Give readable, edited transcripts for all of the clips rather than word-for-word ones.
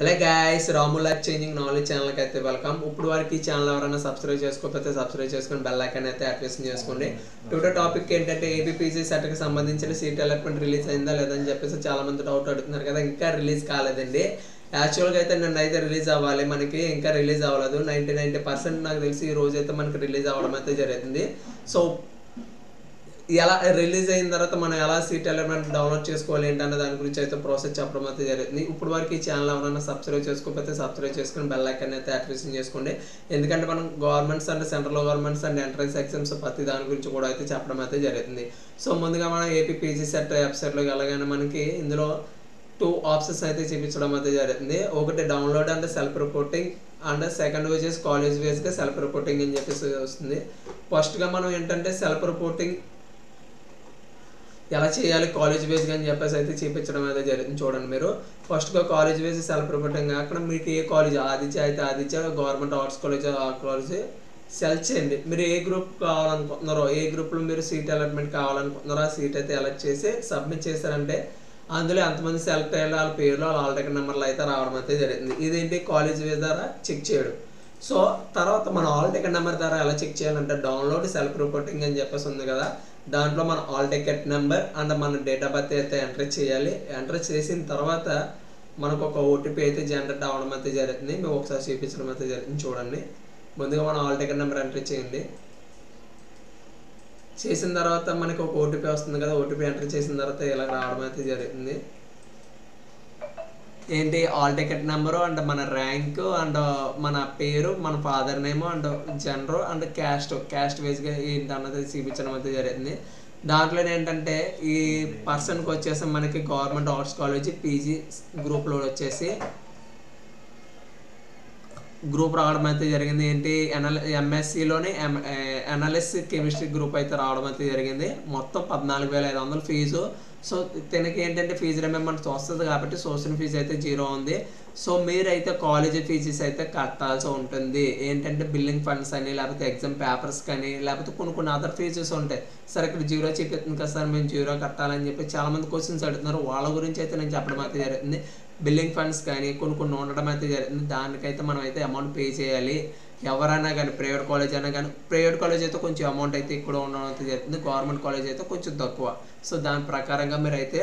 Hello guys, రాము life changing knowledge ఛానల్కి అయితే welcome. ఇప్పుడు వరకు ఈ ఛానల్ ఎవరైనా సబ్స్క్రైబ్ చేసుకోకపోతే సబ్స్క్రైబ్ చేసుకొని బెల్ ఐకాన్ అయితే యాక్టివేషన్ చేసుకోండి. టుడే టాపిక్ ఏంటంటే ఏపీపీసీ సెట్కి సంబంధించిన సీట్ అలాట్మెంట్ రిలీజ్ అయిందా లేదని చెప్పేసి చాలా మంది డౌట్ అడుగుతున్నారు కదా. ఇంకా రిలీజ్ కాలేదండి. యాక్చువల్గా అయితే నిన్న అయితే రిలీజ్ అవ్వాలి, మనకి ఇంకా రిలీజ్ అవ్వలేదు. 90% నాకు తెలిసి ఈ రోజు అయితే మనకి రిలీజ్ అవ్వడం అయితే జరుగుతుంది. సో ఎలా రిలీజ్ అయిన తర్వాత మనం ఎలా సీట్ అలాట్మెంట్ డౌన్లోడ్ చేసుకోవాలి ఏంటన్న దాని గురించి అయితే ప్రాసెస్ చెప్పడం అయితే జరుగుతుంది. ఇప్పుడు వరకు ఈ ఛానల్ ఎవరైనా సబ్స్క్రైబ్ చేసుకోకపోతే సబ్స్క్రైబ్ చేసుకుని బెల్ ఐకాన్ అయితే యాక్టివేషన్ చేసుకోండి. ఎందుకంటే మనం governments and central governments and entrance exams ప్రతి దాని గురించి కూడా అయితే చెప్పడం అయితే జరుగుతుంది. సో ముందుగా మనం ఏపీపీసీ సెట్ వెబ్సైట్లోకి వెళ్ళగానే మనకి ఇందులో 2 ఆప్షన్స్ అయితే చూపించడం అయితే జరుగుతుంది. ఒకటి download and self reporting and second వచ్చేసి కాలేజ్ వేస్గా సెల్ఫ్ రిపోర్టింగ్ అని చెప్పేసి వస్తుంది. ఫస్ట్గా మనం ఏంటంటే సెల్ఫ్ రిపోర్టింగ్ ఎలా చేయాలి కాలేజ్ బేస్గా అని చెప్పేసి అయితే చూపించడం అయితే జరుగుతుంది. చూడండి, మీరు ఫస్ట్గా కాలేజ్ బేస్ సెల్ఫ్ రిపోర్టింగ్ అక్కడ మీకు ఏ కాలేజ్ ఆదిత్య అయితే ఆదిత్య, గవర్నమెంట్ ఆర్ట్స్ కాలేజ్ ఆ కాలేజ్ సెలెక్ట్ చేయండి. మీరు ఏ గ్రూప్ కావాలనుకుంటున్నారో, ఏ గ్రూప్లో మీరు సీట్ అలాట్మెంట్ కావాలనుకుంటున్నారో ఆ సీట్ అయితే ఎలక్ట్ చేసి సబ్మిట్ చేశారంటే అందులో ఎంతమంది సెలెక్ట్ అయ్యారో వాళ్ళ పేర్లు వాళ్ళ ఆల్ టికెట్ నెంబర్లు అయితే రావడం అయితే జరుగుతుంది. ఇదేంటి కాలేజ్ బేస్ ద్వారా చెక్ చేయడం. సో తర్వాత మన ఆల్ టికెట్ నెంబర్ ద్వారా ఎలా చెక్ చేయాలంటే డౌన్లోడ్ సెల్ఫ్ రిపోర్టింగ్ అని చెప్పేసి ఉంది కదా, దాంట్లో మన ఆల్ టికెట్ నెంబర్ అండ్ మన డేట్ ఆఫ్ బర్త్ అయితే ఎంటర్ చేయాలి. ఎంటర్ చేసిన తర్వాత మనకు ఒక ఓటీపీ అయితే జనరేట్ అవ్వడం అయితే జరుగుతుంది. మేము ఒకసారి చూపించడం అయితే జరుగుతుంది. చూడండి, ముందుగా మన ఆల్ టికెట్ నెంబర్ ఎంటర్ చేయండి. చేసిన తర్వాత మనకి ఒక ఓటీపీ వస్తుంది కదా, ఓటీపీ ఎంటర్ చేసిన తర్వాత ఇలా రావడం అయితే జరుగుతుంది. ఏంటి ఆల్ టికెట్ నెంబరు అండ్ మన ర్యాంకు అండ్ మన పేరు, మన father name and gender and caste వేస్గా ఏంటి అన్నది చూపించడం అయితే జరుగుతుంది. దాంట్లో ఏంటంటే ఈ పర్సన్కి వచ్చేసి మనకి గవర్నమెంట్ ఆర్ట్స్ కాలేజ్ పీజీ గ్రూప్లో వచ్చేసి గ్రూప్ రావడం అయితే జరిగింది. ఏంటి ఎంఎస్సిలోని ఎన్ఎల్ఎస్ కెమిస్ట్రీ గ్రూప్ అయితే రావడం అయితే జరిగింది. మొత్తం 14,500 ఫీజు. సో తనకి ఏంటంటే ఫీజు రిమెంబర్స్ వస్తుంది కాబట్టి సోషల్ ఫీజు అయితే 0 ఉంది. సో మీరైతే కాలేజ్ ఫీజెస్ అయితే కట్టాల్సి ఉంటుంది. ఏంటంటే బిల్లింగ్ ఫండ్స్ అని, లేకపోతే ఎగ్జామ్ పేపర్స్ కానీ, లేకపోతే కొన్ని అదర్ ఫీజెస్ ఉంటాయి. సార్ ఇక్కడ 0 చూపిస్తుంది కదా సార్, మేము 0 కట్టాలని చెప్పి చాలామంది క్వశ్చన్స్ అడుగుతున్నారు. వాళ్ళ గురించి అయితే నేను చెప్పడం అయితే జరుగుతుంది. బిల్లింగ్ ఫండ్స్ కానీ కొన్ని ఉండడం అయితే జరుగుతుంది. దానికైతే మనం అయితే అమౌంట్ పే చేయాలి. ఎవరైనా కానీ ప్రైవేట్ కాలేజ్ అయినా కానీ, ప్రైవేట్ కాలేజ్ అయితే కొంచెం అమౌంట్ అయితే ఇక్కడ ఉండడం అయితే జరుగుతుంది, గవర్నమెంట్ కాలేజ్ అయితే కొంచెం తక్కువ. సో దాని ప్రకారంగా మీరు అయితే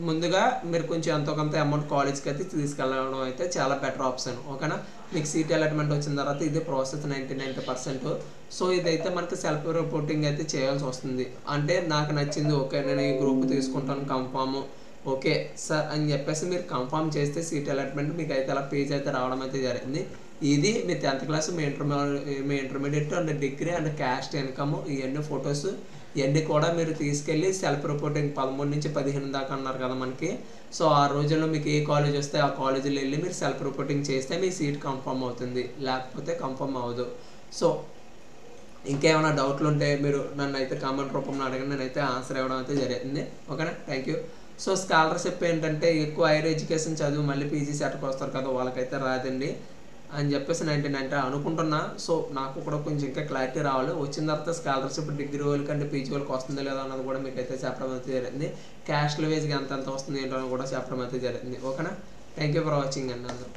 ముందుగా మీరు కొంచెం ఎంతో కొంత అమౌంట్ కాలేజ్కి అయితే తీసుకెళ్ళడం అయితే చాలా బెటర్ ఆప్షన్. ఓకేనా, మీకు సీట్ అలాట్మెంట్ వచ్చిన తర్వాత ఇది ప్రాసెస్ 90%. సో ఇదైతే మనకి సెల్ఫ్ రిపోర్టింగ్ అయితే చేయాల్సి వస్తుంది. అంటే నాకు నచ్చింది, ఓకే నేను ఈ గ్రూప్ తీసుకుంటాను కన్ఫామ్ ఓకే సార్ అని చెప్పేసి మీరు కన్ఫర్మ్ చేస్తే సీట్ అలాట్మెంట్ మీకు అయితే అలా పేజ్ అయితే రావడం అయితే జరిగింది. ఇది మీ 10th class, me intermediate and degree and caste income ఇవన్నీ ఫొటోస్ ఇవన్నీ కూడా మీరు తీసుకెళ్ళి సెల్ఫ్ రిపోర్టింగ్ 13 నుంచి 15 దాకా అన్నారు కదా మనకి. సో ఆ రోజుల్లో మీకు ఏ కాలేజ్ వస్తే ఆ కాలేజీలో వెళ్ళి మీరు సెల్ఫ్ రిపోర్టింగ్ చేస్తే మీ సీట్ కన్ఫర్మ్ అవుతుంది, లేకపోతే కన్ఫర్మ్ అవ్వదు. సో ఇంకేమైనా డౌట్లు ఉంటే మీరు నన్ను అయితే కామెంట్ రూపంలో అడగండి, నేనైతే ఆన్సర్ ఇవ్వడం అయితే జరుగుతుంది. ఓకేనా, థ్యాంక్ యూ. సో స్కాలర్షిప్ ఏంటంటే ఎక్కువ హైయర్ ఎడ్యుకేషన్ చదువు మళ్ళీ పీజీ సెట్కి వస్తారు కదా, వాళ్ళకైతే రాదండి అని చెప్పేసి 99 అనుకుంటున్నా. సో నాకు కూడా కొంచెం ఇంకా క్లారిటీ రావాలి. వచ్చిన తర్వాత స్కాలర్షిప్ డిగ్రీ వాళ్ళకి అంటే పీజీ వాళ్ళకి వస్తుందో లేదో అన్నది కూడా మీకు అయితే చెప్పడం అయితే జరుగుతుంది. క్యాస్ట్ల వేస్గా ఎంత వస్తుంది ఏంటో అని కూడా చెప్పడం అయితే జరుగుతుంది. ఓకేనా, థ్యాంక్ యూ ఫర్ వాచింగ్ అండి అందరూ.